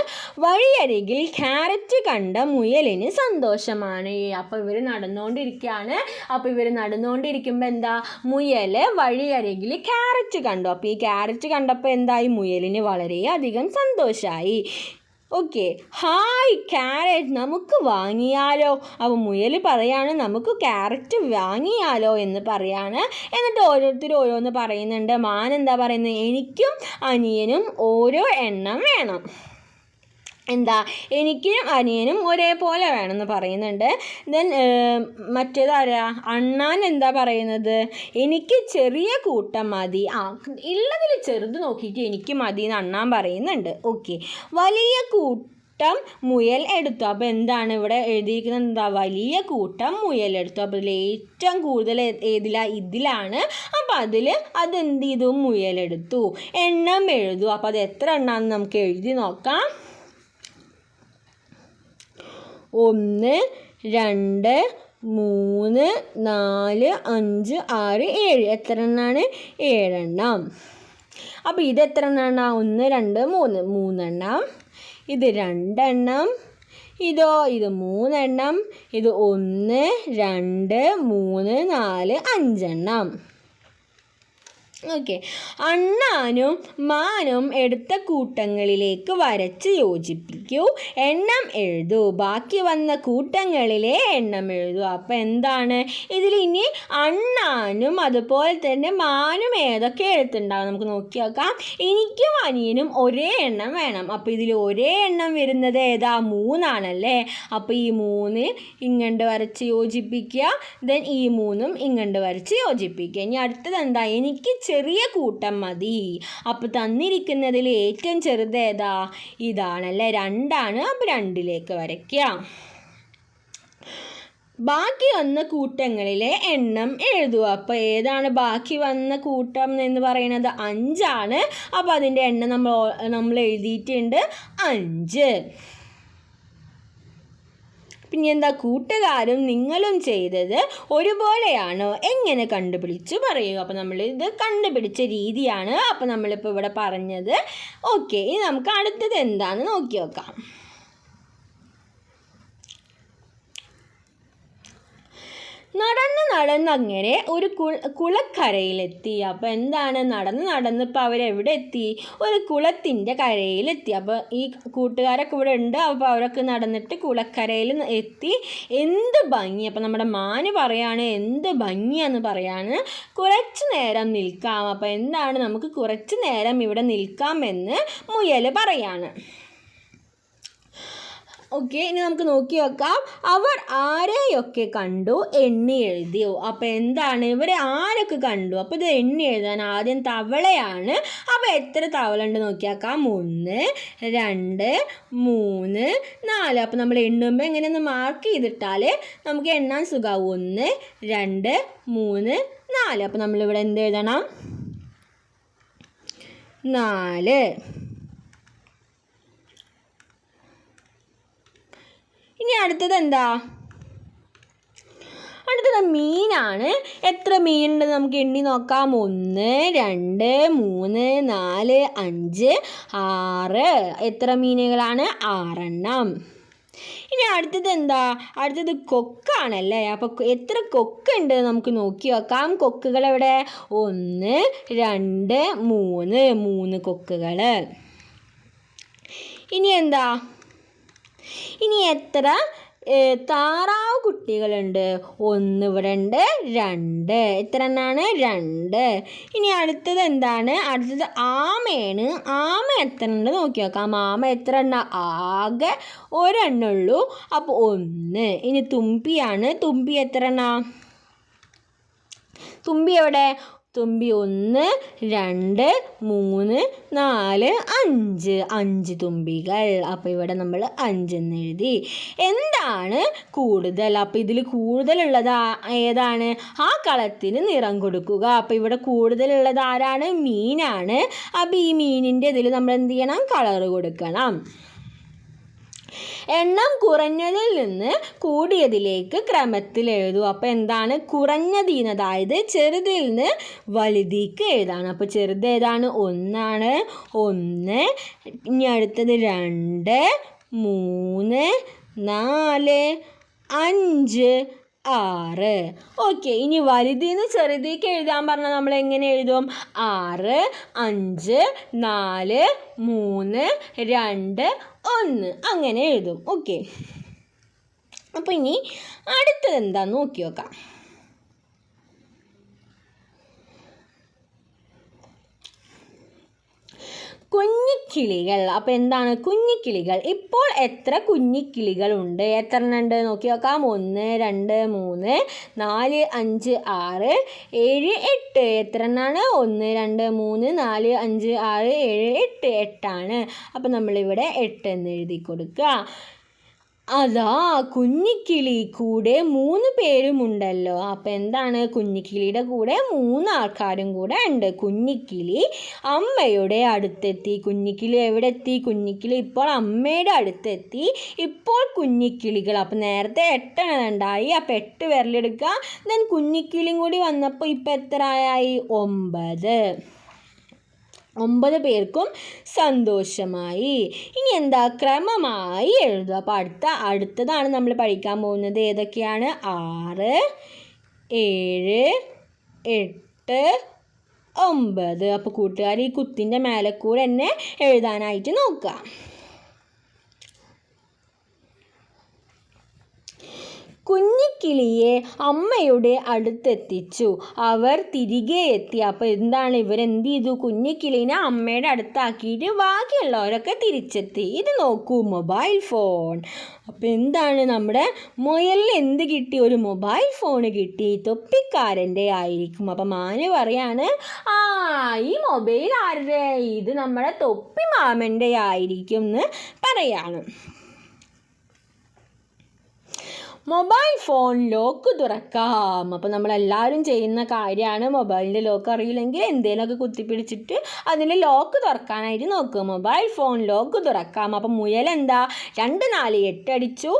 വഴിയരികിൽ ക്യാരറ്റ് കണ്ട മുയലിന് സന്തോഷമാണ്. അപ്പോൾ ഇവർ നടന്നുകൊണ്ടിരിക്കുകയാണ്. അപ്പോൾ ഇവർ നടന്നുകൊണ്ടിരിക്കുമ്പോൾ എന്താ? മുയൽ വഴിയരികിൽ ക്യാരറ്റ് കണ്ടു. അപ്പോൾ ഈ ക്യാരറ്റ് കണ്ടപ്പോൾ എന്തായി? മുയലിന് വളരെയധികം സന്തോഷമായി. ഓക്കെ. ഹായ് ക്യാരറ്റ്, നമുക്ക് വാങ്ങിയാലോ? അപ്പോൾ മുയൽ പറയാണ് നമുക്ക് ക്യാരറ്റ് വാങ്ങിയാലോ എന്ന് പറയാണ്. എന്നിട്ട് ഓരോരുത്തരും ഓരോന്ന് പറയുന്നുണ്ട്. മാൻ എന്താ പറയുന്നത്? എനിക്കും അനിയനും ഓരോ എണ്ണം വേണം. എന്താ? എനിക്കും അനിയനും ഒരേപോലെ വേണമെന്ന് പറയുന്നുണ്ട്. ദെൻ മറ്റേതാരാ? അണ്ണാൻ എന്താ പറയുന്നത്? എനിക്ക് ചെറിയ കൂട്ടം മതി. ഉള്ളതിൽ ചെറുത് നോക്കിയിട്ട് എനിക്ക് മതി എന്ന് അണ്ണാൻ പറയുന്നുണ്ട്. ഓക്കെ. വലിയ കൂട്ടം മുയൽ എടുത്തു. അപ്പോൾ എന്താണ് ഇവിടെ എഴുതിയിരിക്കുന്നത്? എന്താ? വലിയ കൂട്ടം മുയൽ എടുത്തു. അപ്പോൾ ഇതിൽ ഏറ്റവും കൂടുതൽ ഇതിലാണ്. അപ്പോൾ അതെന്ത് ചെയ്തു? മുയലെടുത്തു. എണ്ണം എഴുതു. അപ്പോൾ അത് എത്ര എണ്ണാന്ന് നമുക്ക് എഴുതി നോക്കാം. 1, 2, 3, 4, 5, 6, 7. എത്ര എണ്ണമാണ്? 7 എണ്ണം. അപ്പോൾ ഇത് എത്ര എണ്ണമാണ്? 1, 2, 3. 3 എണ്ണം. ഇത് 2 എണ്ണം. ഇത് 3 എണ്ണം. ഇത് 1, 2, 3, 4, 5 എണ്ണം. ഓക്കെ. അണ്ണാനും മാനും എടുത്ത കൂട്ടങ്ങളിലേക്ക് വരച്ച് യോജിപ്പിക്കൂ, എണ്ണം എഴുതൂ, ബാക്കി വന്ന കൂട്ടങ്ങളിലെ എണ്ണം എഴുതൂ. അപ്പം എന്താണ് ഇതിൽ ഇനി അണ്ണാനും അതുപോലെ തന്നെ മാനും ഏതൊക്കെ എഴുത്തുണ്ടാവും നമുക്ക് നോക്കി നോക്കാം. എനിക്കും അനിയനും ഒരേ എണ്ണം വേണം. അപ്പോൾ ഇതിൽ ഒരേ എണ്ണം വരുന്നത് ഏതാ? 3 അപ്പോൾ ഈ 3 ഇങ്ങോട്ട് വരച്ച് യോജിപ്പിക്കുക. ദെൻ ഈ 3 ഇങ്ങോട്ട് വരച്ച് യോജിപ്പിക്കുക. ഇനി അടുത്തത് എന്താ? എനിക്ക് ചെറിയ കൂട്ടം മതി. അപ്പോൾ തന്നിരിക്കുന്നതിൽ ഏറ്റവും ചെറുത് ഏതാ? ഇതാണല്ലേ, 2. അപ്പോൾ 2ലേക്ക് വരയ്ക്കുക. ബാക്കി വന്ന കൂട്ടങ്ങളിലെ എണ്ണം എഴുതുക. അപ്പോൾ ഏതാണ് ബാക്കി വന്ന കൂട്ടം എന്ന് പറയുന്നത്? 5. അപ്പോൾ അതിൻ്റെ എണ്ണം നമ്മൾ എഴുതിയിട്ടുണ്ട് 5. പിന്നെ എന്താ? കൂട്ടുകാരും നിങ്ങളും ചെയ്തത് ഒരുപോലെയാണോ? എങ്ങനെ കണ്ടുപിടിച്ചു പറയുക. അപ്പോൾ നമ്മളിത് കണ്ടുപിടിച്ച രീതിയാണ് അപ്പോൾ നമ്മളിപ്പോൾ ഇവിടെ പറഞ്ഞത്. ഓക്കെ, ഇനി നമുക്ക് അടുത്തത് എന്താണെന്ന് നോക്കി നോക്കാം. നടന്നങ്ങനെ ഒരു കുളക്കരയിലെത്തി. അപ്പോൾ എന്താണ്? നടന്നിപ്പോൾ അവരെവിടെ എത്തി? ഒരു കുളത്തിൻ്റെ കരയിലെത്തി. അപ്പോൾ ഈ കൂട്ടുകാരൊക്കെ ഇവിടെ ഉണ്ട്. അപ്പോൾ അവരൊക്കെ നടന്നിട്ട് കുളക്കരയിൽ എത്തി. എന്ത് ഭംഗി! അപ്പോൾ നമ്മുടെ മാന് പറയാണ് എന്ത് ഭംഗിയാന്ന് പറയാണ്. കുറച്ച് നേരം നിൽക്കാം. അപ്പോൾ എന്താണ്? നമുക്ക് കുറച്ച് നേരം ഇവിടെ നിൽക്കാമെന്ന് മുയൽ പറയാണ്. ഓക്കെ, ഇനി നമുക്ക് നോക്കി നോക്കാം. അവർ ആരെയൊക്കെ കണ്ടു എണ്ണി എഴുതിയോ. അപ്പോൾ എന്താണ്? ഇവരെ ആരൊക്കെ കണ്ടു? അപ്പോൾ ഇത് എണ്ണി എഴുതാൻ ആദ്യം തവളയാണ്. അപ്പോൾ എത്ര തവള ഉണ്ട് നോക്കി നോക്കാം. 1 2 3 4. അപ്പോൾ നമ്മൾ എണ്ണുമ്പോൾ എങ്ങനെയൊന്ന് മാർക്ക് ചെയ്തിട്ടാൽ നമുക്ക് എണ്ണാൻ സുഖമാവും. 1 2 3 4. അപ്പോൾ നമ്മളിവിടെ എന്ത് എഴുതണം? 4. ഇനി അടുത്തത് എന്താ? അടുത്തത് മീനാണ്. എത്ര മീനുണ്ടെന്ന് നമുക്ക് എണ്ണി നോക്കാം. 1 2 3 4 5 6. എത്ര മീനുകളാണ്? 6 എണ്ണം. ഇനി അടുത്തത് എന്താ? അടുത്തത് കൊക്കാണല്ലേ. അപ്പോൾ എത്ര കൊക്കുണ്ട് നമുക്ക് നോക്കി നോക്കാം. കൊക്കുകൾ എവിടെ? 1 2 3. 3 കൊക്കുകൾ. ഇനി എന്താ? ഇനി എത്ര താറാവ് കുട്ടികളുണ്ട്? 1 ഇവിടെ ഉണ്ട്, 2. എത്ര എണ്ണമാണ്? 2. ഇനി അടുത്തത് എന്താണ്? അടുത്തത് ആമയാണ്. ആമ എത്ര ഉണ്ട് നോക്കി നോക്കാം. ആമ എത്ര എണ്ണ? ആകെ ഒരെണ്ണുള്ളൂ. അപ്പോൾ 1. ഇനി തുമ്പിയാണ്. തുമ്പി എത്ര എണ്ണ? തുമ്പി എവിടെ? തുമ്പി 1 2 3 4 5. 5 തുമ്പികൾ. അപ്പോൾ ഇവിടെ നമ്മൾ 5 എന്ന് എഴുതി. എന്താണ് കൂടുതൽ? അപ്പോൾ ഇതിൽ കൂടുതലുള്ളത് ഏതാണ്? ആ കളത്തിന് നിറം കൊടുക്കുക. അപ്പോൾ ഇവിടെ കൂടുതലുള്ളത് ആരാണ്? മീനാണ്. അപ്പോൾ ഈ മീനിൻ്റെ ഇതിൽ നമ്മൾ എന്ത് ചെയ്യണം? കളറ് കൊടുക്കണം. എണ്ണം കുറഞ്ഞതിൽ നിന്ന് കൂടിയതിലേക്ക് ക്രമത്തിൽ എഴുതും. അപ്പോൾ എന്താണ്? കുറഞ്ഞതിൽ നിന്ന്, അതായത് ചെറുതിൽ നിന്ന് വലുതേക്ക് എഴുതാണ്. അപ്പോൾ ചെറുത് ഏതാണ്? 1. 1. ഇനി അടുത്തത് 2 3 4 5 6. ഓക്കെ, ഇനി വലുതിൽ നിന്ന് ചെറുതേക്ക് എഴുതാൻ പറഞ്ഞാൽ നമ്മൾ എങ്ങനെ എഴുതും? 6 5 4 3 2 1 അങ്ങനെ എഴുതും. ഓക്കെ, അപ്പോൾ ഇനി അടുത്തത് എന്താന്ന് നോക്കി നോക്കാം. കുഞ്ഞിക്കിളികൾ. അപ്പോൾ എന്താണ്? കുഞ്ഞിക്കിളികൾ. ഇപ്പോൾ എത്ര കുഞ്ഞിക്കിളികളുണ്ട്? എത്ര എണ്ണമുണ്ട് നോക്കി നോക്കാം. 1 2 3 4 5 6 7 8. എത്ര എണ്ണമാണ്? 1 2 3 4 5 6 7 8. 8 അപ്പോൾ നമ്മളിവിടെ 8 എന്ന് എഴുതി കൊടുക്കുക. അതാ കുഞ്ഞിക്കിളി കൂടെ 3 പേരുമുണ്ടല്ലോ. അപ്പോൾ എന്താണ്? കുഞ്ഞിക്കിളിയുടെ കൂടെ 3 ആൾക്കാരും കൂടെ ഉണ്ട്. കുഞ്ഞിക്കിളി അമ്മയുടെ അടുത്തെത്തി. കുഞ്ഞിക്കിളി എവിടെ എത്തി? കുഞ്ഞിക്കിളി ഇപ്പോൾ അമ്മയുടെ അടുത്തെത്തി. ഇപ്പോൾ കുഞ്ഞിക്കിളികൾ, അപ്പോൾ നേരത്തെ 8 ഉണ്ടായി. അപ്പോൾ 8 വിരലെടുക്കുക. ദെൻ കുഞ്ഞിക്കിളിയും കൂടി വന്നപ്പോൾ ഇപ്പോൾ എത്ര ആയി? 9. 9 പേർക്കും സന്തോഷമായി. ഇനി എന്താ? ക്രമമായി എഴുതുക. അപ്പോൾ അടുത്തതാണ് നമ്മൾ പഠിക്കാൻ പോകുന്നത്. ഏതൊക്കെയാണ്? 6 7 8 9. അപ്പോൾ കൂട്ടുകാർ ഈ കുത്തിൻ്റെ മേലെ കൂടെ തന്നെ എഴുതാനായിട്ട് നോക്കുക. കുഞ്ഞിക്കിളിയെ അമ്മയുടെ അടുത്തെത്തിച്ചു. അവർ തിരികെ എത്തി. അപ്പോൾ എന്താണ്, ഇവരെന്ത് ചെയ്തു? കുഞ്ഞിക്കിളിനെ അമ്മയുടെ അടുത്താക്കിയിട്ട് ബാക്കിയുള്ളവരൊക്കെ തിരിച്ചെത്തി. ഇത് നോക്കൂ, മൊബൈൽ ഫോൺ. അപ്പോൾ എന്താണ്, നമ്മുടെ മുയലിന് എന്ത് കിട്ടി? ഒരു മൊബൈൽ ഫോൺ കിട്ടി. തൊപ്പിക്കാരൻ്റെ ആയിരിക്കും. അപ്പം മാന് പറയാണ്, ഈ മൊബൈൽ ആരുടെ? ഇത് നമ്മുടെ തൊപ്പി മാമൻ്റെ ആയിരിക്കും എന്ന് പറയാണ്. മൊബൈൽ ഫോൺ ലോക്ക് തുറക്കാം. അപ്പോൾ നമ്മളെല്ലാവരും ചെയ്യുന്ന കാര്യമാണ്. മൊബൈലിൻ്റെ ലോക്ക് അറിയില്ലെങ്കിൽ എന്തെങ്കിലുമൊക്കെ കുത്തിപ്പിടിച്ചിട്ട് അതിൻ്റെ ലോക്ക് തുറക്കാനായിട്ട് നോക്കുക. മൊബൈൽ ഫോൺ ലോക്ക് തുറക്കാം. അപ്പം മുയൽ എന്താ 2, 4, 8 അടിച്ചു.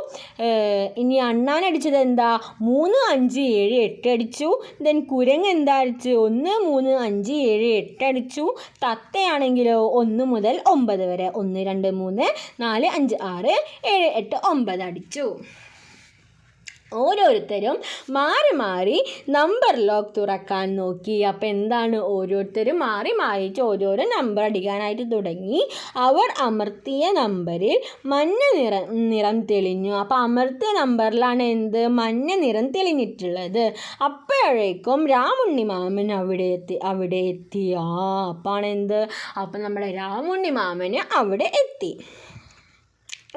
ഇനി അണ്ണാൻ അടിച്ചത് എന്താ 3, 5, 7, 8 അടിച്ചു. ദെൻ കുരങ്ങ് എന്താ അടിച്ചു 1, 3, 5, 7, 8 അടിച്ചു. തത്തയാണെങ്കിലോ 1 മുതൽ 9 വരെ 1, 2, 3, 4, 5, 6, 7, 8, 9 അടിച്ചു. ഓരോരുത്തരും മാറി മാറി നമ്പർ ലോക്ക് തുറക്കാൻ നോക്കി. അപ്പോൾ എന്താണ്, ഓരോരുത്തരും മാറി മാറിയിട്ട് ഓരോരോ നമ്പർ അടിക്കാനായിട്ട് തുടങ്ങി. അവർ അമർത്തിയ നമ്പറിൽ മഞ്ഞ നിറം തെളിഞ്ഞു. അപ്പോൾ അമർത്തിയ നമ്പറിലാണ് എന്ത്, മഞ്ഞ നിറം തെളിഞ്ഞിട്ടുള്ളത്. അപ്പോഴേക്കും രാമുണ്ണി മാമൻ അവിടെ എത്തി. അപ്പാണ് എന്ത്, അപ്പം നമ്മുടെ രാമുണ്ണി മാമന് അവിടെ എത്തി.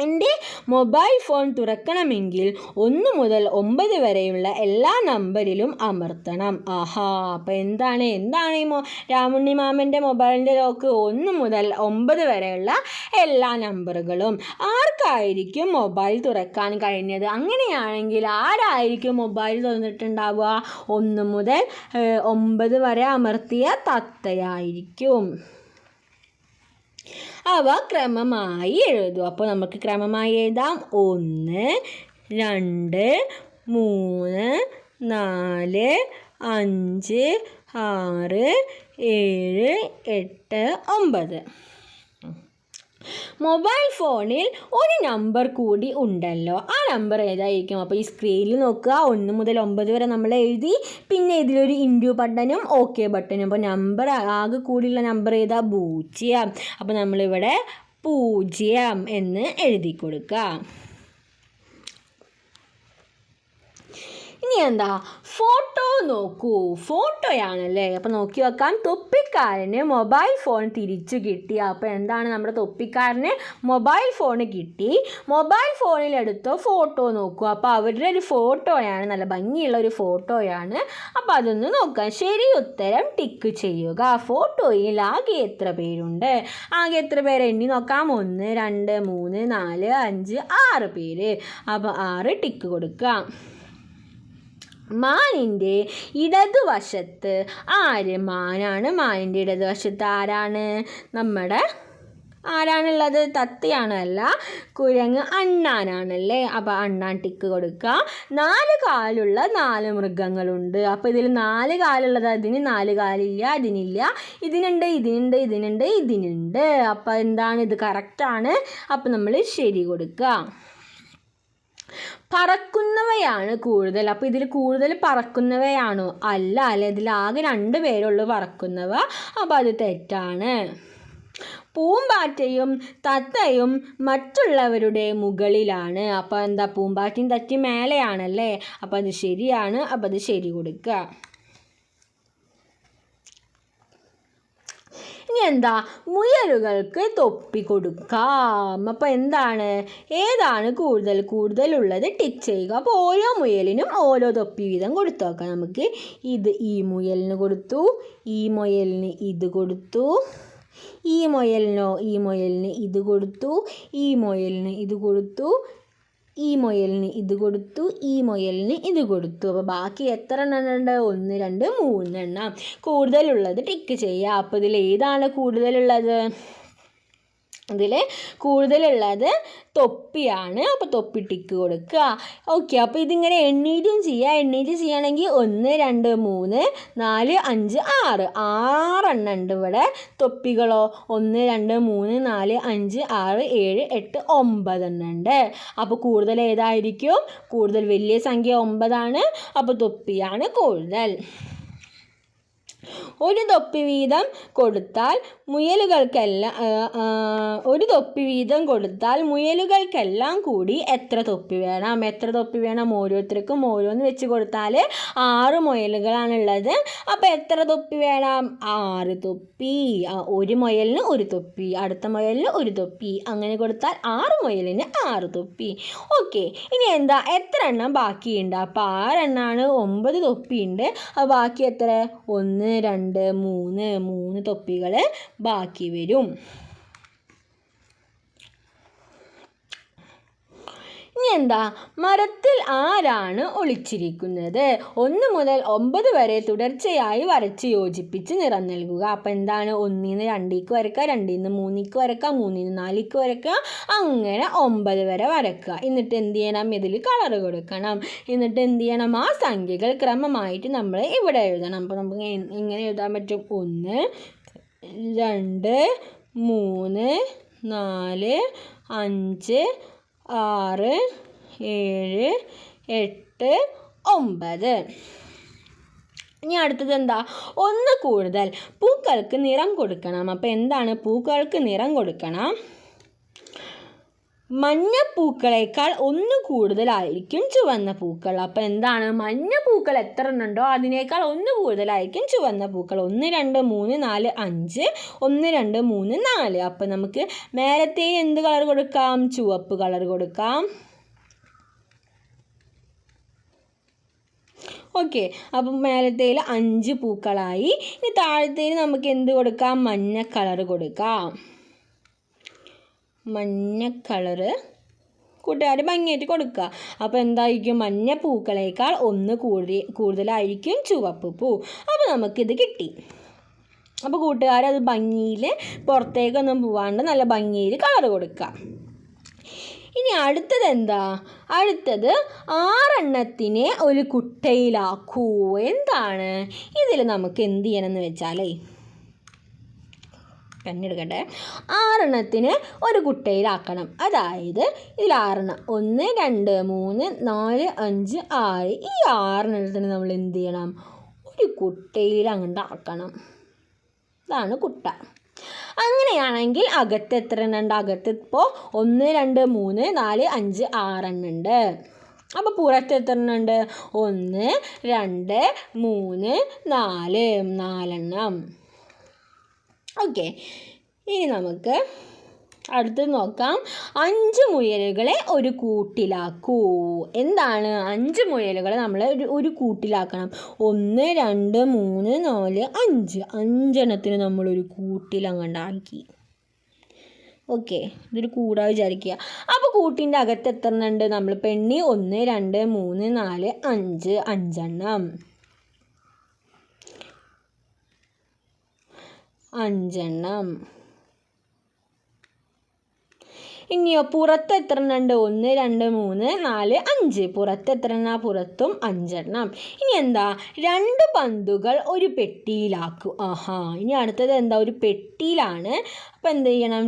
എൻ്റെ മൊബൈൽ ഫോൺ തുറക്കണമെങ്കിൽ 1 മുതൽ 9 വരെയുള്ള എല്ലാ നമ്പറിലും അമർത്തണം. അപ്പോൾ എന്താണ് ഈ രാമുണ്ണി മാമൻ്റെ മൊബൈലിൻ്റെ ലോക്ക് 1 മുതൽ 9 വരെയുള്ള എല്ലാ നമ്പറുകളും. ആർക്കായിരിക്കും മൊബൈൽ തുറക്കാൻ കഴിഞ്ഞത്? അങ്ങനെയാണെങ്കിൽ ആരായിരിക്കും മൊബൈൽ തുറന്നിട്ടുണ്ടാവുക? 1 മുതൽ 9 വരെ അമർത്തിയ തത്തയായിരിക്കും. അവ ക്രമമായി എഴുതും. അപ്പോൾ നമുക്ക് ക്രമമായി എഴുതാം. 1, 2, 3, 4, 5, 6, 7, 8, 9. മൊബൈൽ ഫോണിൽ ഒരു നമ്പർ കൂടി ഉണ്ടല്ലോ. ആ നമ്പർ ഏതായിരിക്കും? അപ്പോൾ ഈ സ്ക്രീനിൽ നോക്കുക. 1 മുതൽ 9 വരെ നമ്മൾ എഴുതി. പിന്നെ ഇതിലൊരു ഇൻഡു ബട്ടണും ഓക്കെ ബട്ടണും. അപ്പോൾ നമ്പർ ആകെ കൂടിയുള്ള നമ്പർ ഏതാ? 0. അപ്പോൾ നമ്മളിവിടെ 0 എന്ന് എഴുതി കൊടുക്കുക. ഇനി എന്താ, ഫോട്ടോ നോക്കൂ. ഫോട്ടോയാണല്ലേ. അപ്പോൾ നോക്കി വെക്കാം. തൊപ്പിക്കാരന് മൊബൈൽ ഫോൺ തിരിച്ചു കിട്ടി. അപ്പോൾ എന്താണ്, നമ്മുടെ തൊപ്പിക്കാരന് മൊബൈൽ ഫോൺ കിട്ടി. മൊബൈൽ ഫോണിലെടുത്തോ ഫോട്ടോ നോക്കൂ. അപ്പോൾ അവരുടെ ഒരു ഫോട്ടോയാണ്, നല്ല ഭംഗിയുള്ള ഒരു ഫോട്ടോയാണ്. അപ്പോൾ അതൊന്ന് നോക്കാം. ശരി ഉത്തരം ടിക്ക് ചെയ്യുക. ഫോട്ടോയിൽ ആകെ എത്ര പേരുണ്ട്? ആകെ എത്ര പേര് എണ്ണി നോക്കാം. 1, 2, 3, 4, 5, 6 പേര്. അപ്പോൾ 6 ടിക്ക് കൊടുക്കാം. മാനിൻ്റെ ഇടതുവശത്ത് ആര്? മാനാണ്. മാനിൻ്റെ ഇടതുവശത്ത് ആരാണ്? ആരാണുള്ളത്? തത്തയാണ്. അല്ല, കുരങ്ങ് അണ്ണാനാണല്ലേ. അപ്പോൾ അണ്ണാൻ ടിക്ക് കൊടുക്കുക. 4 കാലുള്ള 4 മൃഗങ്ങളുണ്ട്. അപ്പോൾ ഇതിൽ 4 കാലുള്ളത്, അതിന് 4 കാലില്ല, ഇതിനില്ല. ഇതിനുണ്ട്. അപ്പോൾ എന്താണ്, ഇത് കറക്റ്റാണ്. അപ്പോൾ നമ്മൾ ശരി കൊടുക്കുക. പറക്കുന്നവയാണ് കൂടുതൽ. അപ്പോൾ ഇതിൽ കൂടുതൽ പറക്കുന്നവയാണോ? അല്ല, ഇതിലാകെ 2 പേരുള്ളൂ പറക്കുന്നവ. അപ്പോൾ അത് തെറ്റാണ്. പൂമ്പാറ്റയും തത്തയും മറ്റുള്ളവരുടെ മുകളിലാണ്. അപ്പോൾ എന്താ, പൂമ്പാറ്റയും തത്തയും മേലെയാണല്ലേ. അപ്പോൾ അത് ശരിയാണ്. അപ്പോൾ അത് ശരി കൊടുക്കുക. ഇനി എന്താ, മുയലുകൾക്ക് തൊപ്പി കൊടുക്കാം. അപ്പോൾ എന്താണ്, ഏതാണ് കൂടുതലുള്ളത് ടിക്ക് ചെയ്യുക. അപ്പോൾ ഓരോ മുയലിനും ഓരോ തൊപ്പി വീതം കൊടുത്തു നോക്കാം നമുക്ക്. ഈ മുയലിന് കൊടുത്തു, ഈ മുയലിന് ഇത് കൊടുത്തു, ഈ മുയലിന് ഇത് കൊടുത്തു, ഈ മുയലിന് ഇത് കൊടുത്തു, ഈ മുയലിന് ഇത് കൊടുത്തു, ഈ മുയലിന് ഇത് കൊടുത്തു. അപ്പോൾ ബാക്കി എത്ര എണ്ണം ഉണ്ട്? 1, 2, 3 എണ്ണം. കൂടുതലുള്ളത് ടിക്ക് ചെയ്യുക. അപ്പോൾ ഇതിൽ ഏതാണ് കൂടുതലുള്ളത്? ഇതിൽ കൂടുതലുള്ളത് തൊപ്പിയാണ്. അപ്പോൾ തൊപ്പി ടിക്ക് കൊടുക്കുക. ഓക്കെ. അപ്പോൾ ഇതിങ്ങനെ എണ്ണീറ്റും ചെയ്യുകയാണെങ്കിൽ 1, 2, 3, 4, 5, 6 എണ്ണം ഉണ്ട് ഇവിടെ. തൊപ്പികളോ 1, 2, 3, 4, 5, 6, 7, 8, 9 എണ്ണം ഉണ്ട്. അപ്പോൾ കൂടുതൽ ഏതായിരിക്കും? കൂടുതൽ വലിയ സംഖ്യ 9 ആണ്. അപ്പോൾ തൊപ്പിയാണ് കൂടുതൽ. ഒരു തൊപ്പി വീതം കൊടുത്താൽ മുയലുകൾക്കെല്ലാം കൂടി എത്ര തൊപ്പി വേണം? ഓരോരുത്തർക്കും ഓരോന്ന് വെച്ച് കൊടുത്താൽ 6 മുയലുകളാണുള്ളത്. അപ്പോൾ എത്ര തൊപ്പി വേണം? 6 തൊപ്പി. ഒരു മുയലിന് 1 തൊപ്പി, അടുത്ത മുയലിന് 1 തൊപ്പി, അങ്ങനെ കൊടുത്താൽ 6 മുയലിന് 6 തൊപ്പി. ഓക്കെ, ഇനി എന്താ, എത്ര എണ്ണം ബാക്കിയുണ്ട്? അപ്പോൾ 6 എണ്ണമാണ്, 9 തൊപ്പിയുണ്ട്. അപ്പോൾ ബാക്കി എത്ര? 1 2 3 തൊപ്പികൾ ബാക്കി വരും. ഇനി എന്താ, മരത്തിൽ ആരാണ് ഒളിച്ചിരിക്കുന്നത്? 1 മുതൽ 9 വരെ തുടർച്ചയായി വരച്ച് യോജിപ്പിച്ച് നിറം നൽകുക. അപ്പം എന്താണ്, 1-ന്ന് 2ക്ക് വരക്കുക, 2-ന്ന് 3ക്ക് വരക്കുക, 3-ന്ന് 4ക്ക് വരക്കുക, അങ്ങനെ 9 വരെ വരക്കുക. എന്നിട്ട് എന്ത് ചെയ്യണം? ഇതിൽ കളർ കൊടുക്കണം. എന്നിട്ട് എന്ത് ചെയ്യണം? ആ സംഖ്യകൾ ക്രമമായിട്ട് നമ്മൾ ഇവിടെ എഴുതണം. അപ്പോൾ നമുക്ക് എങ്ങനെ എഴുതാൻ പറ്റും? 1 2 3 4 5 6 7 8 9. ഇനി അടുത്തത് എന്താ? 1 കൂടുതൽ. പൂക്കൾക്ക് നിറം കൊടുക്കണം. അപ്പോൾ എന്താണ്? പൂക്കൾക്ക് നിറം കൊടുക്കണം. മഞ്ഞപ്പൂക്കളേക്കാൾ 1 കൂടുതലായിരിക്കും ചുവന്ന പൂക്കൾ. അപ്പോൾ എന്താണ്? മഞ്ഞ പൂക്കൾ എത്ര എണ്ണുണ്ടോ അതിനേക്കാൾ 1 കൂടുതലായിരിക്കും ചുവന്ന പൂക്കൾ. 1 2 3 4 5 1 2 3 4. അപ്പോൾ നമുക്ക് മേലത്തെ എന്ത് കളർ കൊടുക്കാം? ചുവപ്പ് കളർ കൊടുക്കാം. ഓക്കെ, അപ്പം മേലത്തേൽ 5 പൂക്കളായി. ഇനി താഴത്തേൽ നമുക്ക് എന്ത് കൊടുക്കാം? മഞ്ഞ കളർ കൊടുക്കാം. മഞ്ഞ കളറ് കൂട്ടുകാർ ഭംഗിയായിട്ട് കൊടുക്കുക. അപ്പോൾ എന്തായിരിക്കും? മഞ്ഞ പൂക്കളേക്കാൾ 1 കൂടുതലായിരിക്കും ചുവപ്പ് പൂ. അപ്പോൾ നമുക്കിത് കിട്ടി. അപ്പോൾ കൂട്ടുകാർ അത് ഭംഗിയിൽ പുറത്തേക്കൊന്നും പോവാണ്ട് നല്ല ഭംഗിയിൽ കളർ കൊടുക്കുക. ഇനി അടുത്തത് എന്താ? അടുത്തത് 6 എണ്ണത്തിനെ ഒരു കുട്ടയിലാക്കൂ. എന്താണ് ഇതിൽ നമുക്ക് എന്ത് ചെയ്യണമെന്ന് വെച്ചാലേ, പെണ്ണെടുക്കട്ടെ, 6 എണ്ണത്തിന് ഒരു കുട്ടയിലാക്കണം. അതായത് ഇതിൽ 6 എണ്ണം, 1 2 3 4 5 6. ഈ 6 എണ്ണത്തിന് നമ്മൾ എന്ത് ചെയ്യണം? ഒരു കുട്ടയിൽ അങ്ങോട്ട് ആക്കണം. ഇതാണ് കുട്ട. അങ്ങനെയാണെങ്കിൽ അകത്ത് എത്ര എണ്ണം ഉണ്ട്? അകത്ത് ഇപ്പോൾ 1 2 3 4 5 6 എണ്ണം ഉണ്ട്. അപ്പോൾ പുറത്ത് എത്ര എണ്ണം ഉണ്ട്? 1 2 3 4 4 ഓക്കെ, ഇനി നമുക്ക് അടുത്തത് നോക്കാം. 5 മുയലുകളെ ഒരു കൂട്ടിലാക്കൂ. എന്താണ്? 5 മുയലുകളെ നമ്മൾ ഒരു കൂട്ടിലാക്കണം. 1 2 3 4 5 5 എണ്ണത്തിന് നമ്മളൊരു കൂട്ടിലങ്ങണ്ടാക്കി. ഓക്കെ, ഇതൊരു കൂടാ വിചാരിക്കുക. അപ്പോൾ കൂട്ടിൻ്റെ അകത്ത് എത്ര എണ്ണം ഉണ്ട്? നമ്മൾ പെണ്ണി 1 2 3 4 5 5 എണ്ണം. 5 എണ്ണം. ഇനിയോ പുറത്ത് എത്ര എണ്ണം ഉണ്ട്? 1 2 3 4 5. പുറത്ത് എത്ര എണ്ണം? പുറത്തും 5 എണ്ണം. ഇനി എന്താ? 2 പന്തുകൾ ഒരു പെട്ടിയിലാക്കൂ. ഇനി അടുത്തത് എന്താ? ഒരു പെട്ടിയിലാണ്. അപ്പോൾ എന്ത് ചെയ്യണം?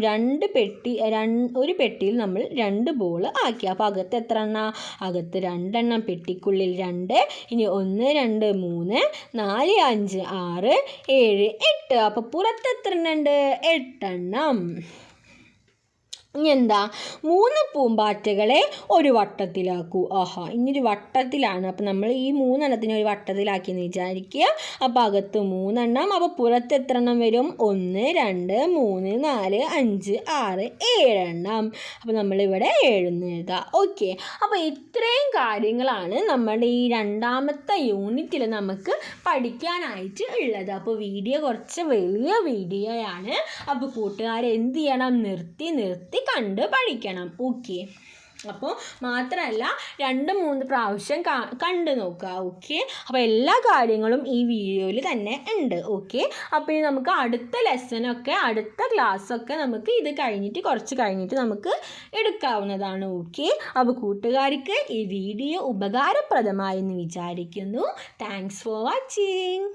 ഒരു പെട്ടിയിൽ നമ്മൾ 2 ബോൾ ആക്കി. അപ്പോൾ അകത്ത് എത്ര എണ്ണം? അകത്ത് 2 എണ്ണം, പെട്ടിക്കുള്ളിൽ 2. ഇനി 1 2 3 4 5 6 7 8. അപ്പോൾ പുറത്ത് എത്ര എണ്ണം ഉണ്ട്? 8 എണ്ണം. ഇനി എന്താ? 3 പൂമ്പാറ്റകളെ ഒരു വട്ടത്തിലാക്കൂ. ഇനിയൊരു വട്ടത്തിലാണ്. അപ്പോൾ നമ്മൾ ഈ 3 എണ്ണത്തിനെ ഒരു വട്ടത്തിലാക്കിയെന്ന് വിചാരിക്കുക. അപ്പോൾ അകത്ത് 3 എണ്ണം. അപ്പോൾ പുറത്ത് എത്ര എണ്ണം വരും? 1 2 3 4 5 6 7 എണ്ണം. അപ്പോൾ നമ്മളിവിടെ 7 എന്ന് എഴുതാം. ഓക്കെ, അപ്പോൾ ഇത്രയും കാര്യങ്ങളാണ് നമ്മുടെ ഈ 2ാമത്തെ യൂണിറ്റിൽ നമുക്ക് പഠിക്കാനായിട്ട് ഉള്ളത്. അപ്പോൾ വീഡിയോ കുറച്ച് വലിയ വീഡിയോയാണ്. അപ്പോൾ കൂട്ടുകാരെ എന്ത് ചെയ്യണം? നിർത്തി കണ്ട് പഠിക്കണം. ഓക്കെ, അപ്പോൾ മാത്രമല്ല 2-3 പ്രാവശ്യം കണ്ടു നോക്കുക. ഓക്കെ, അപ്പോൾ എല്ലാ കാര്യങ്ങളും ഈ വീഡിയോയിൽ തന്നെ ഉണ്ട്. ഓക്കെ, അപ്പോൾ ഇനി നമുക്ക് അടുത്ത ലെസനൊക്കെ അടുത്ത ക്ലാസ്സൊക്കെ നമുക്ക് ഇത് കഴിഞ്ഞിട്ട് കുറച്ച് കഴിഞ്ഞിട്ട് നമുക്ക് എടുക്കാവുന്നതാണ്. ഓക്കെ, അപ്പോൾ കൂട്ടുകാർക്ക് ഈ വീഡിയോ ഉപകാരപ്രദമായെന്ന് വിചാരിക്കുന്നു. Thanks for watching.